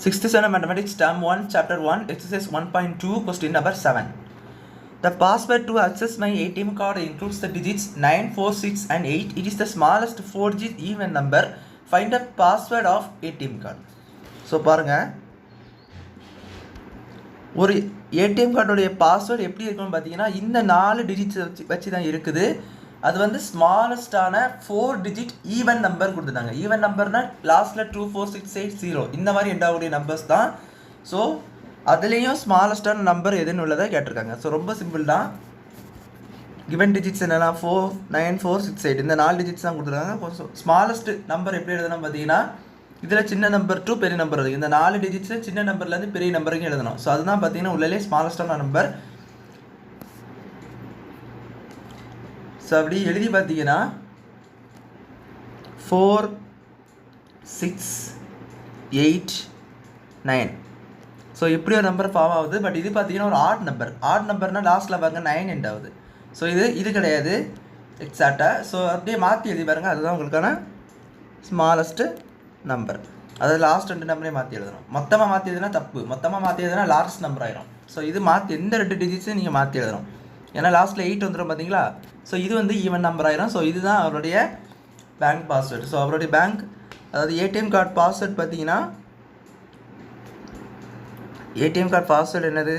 6th standard mathematics term 1 chapter 1 exercise 1.2 question number 7. The password to access my ATM card includes the digits 9, 4, 6 and 8. It is the smallest 4-digit even number. Find the password of ATM card. So பாருங்க ஒரு ATM கார்டோடைய password எப்படி இருக்குன்னு பார்த்தீங்கன்னா இந்த 4 digits வச்சு தான் இருக்குது. அது வந்து ஸ்மாலஸ்டான 4 டிஜிட் ஈவன் நம்பர் கொடுத்துட்டாங்க. ஈவன் நம்பர்னா லாஸ்ட்டில் 2, 4, 6, 8, 0 இந்த மாதிரி எண்டாகக்கூடிய நம்பர்ஸ் தான். ஸோ அதுலேயும் ஸ்மாலஸ்டான நம்பர் எதுன்னு உள்ளதை கேட்டிருக்காங்க. ஸோ ரொம்ப சிம்பிள் தான். கிவன் டிஜிட்ஸ் என்னென்னா 4, 9, 4, 6, 8 இந்த 4 டிஜிட்ஸ் தான் கொடுத்துருக்காங்க. ஸ்மாலஸ்ட் நம்பர் எப்படி எழுதணும் பார்த்தீங்கன்னா இதில் சின்ன நம்பர் டு பெரிய நம்பர் இருக்குது. இந்த 4 டிஜிட்ஸில் சின்ன நம்பர்லேருந்து பெரிய நம்பருக்கு எழுதணும். ஸோ அதுதான் பார்த்தீங்கன்னா உள்ளே ஸ்மாலஸ்டான நம்பர். ஸோ அப்படி எழுதி பார்த்தீங்கன்னா 4, 6, 8, 9 ஸோ இப்படி ஒரு நம்பர் ஃபார்ம் ஆகுது. பட் இது பார்த்தீங்கன்னா ஒரு ஆட் நம்பர். ஆட் நம்பர்னால் லாஸ்ட்டில் பாருங்க 9 எண்ட் ஆகுது. ஸோ இது கிடையாது எக்ஸாக்டாக. ஸோ அப்படியே மாற்றி எழுதி பாருங்கள். அதுதான் உங்களுக்கான ஸ்மாலஸ்ட்டு நம்பர். அதாவது லாஸ்ட் 2 நம்பரே மாற்றி எழுதணும். மொத்தமாக மாற்றி எழுதுனா தப்பு. மொத்தமாக மாற்றி எழுதுனா லார்ஜஸ்ட் நம்பர் ஆயிரும். ஸோ இது மாற்றி எந்த 2 டிஜிட்ஸையும் நீங்கள் மாற்றி எழுதணும். ஏன்னா லாஸ்ட்டில் 8 வந்துடும் பார்த்தீங்களா. ஸோ இது வந்து ஈவன் நம்பர் ஆயிரும். ஸோ இதுதான் அவருடைய பேங்க் பாஸ்வேர்டு. ஸோ அவருடைய பேங்க் அதாவது ஏடிஎம் கார்டு பாஸ்வேர்டு பார்த்தீங்கன்னா ஏடிஎம் கார்டு பாஸ்வேர்டு என்னது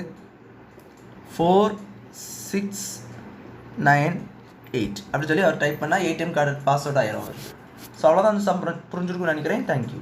4, 6, 9, 8 அப்படி சொல்லி அவர் டைப் பண்ணால் ஏடிஎம் கார்டு பாஸ்வேர்டு ஆயிரும் அவர். ஸோ அவ்வளோதான் அந்த சம் புரிஞ்சிருக்குன்னு நினைக்கிறேன். தேங்க்யூ.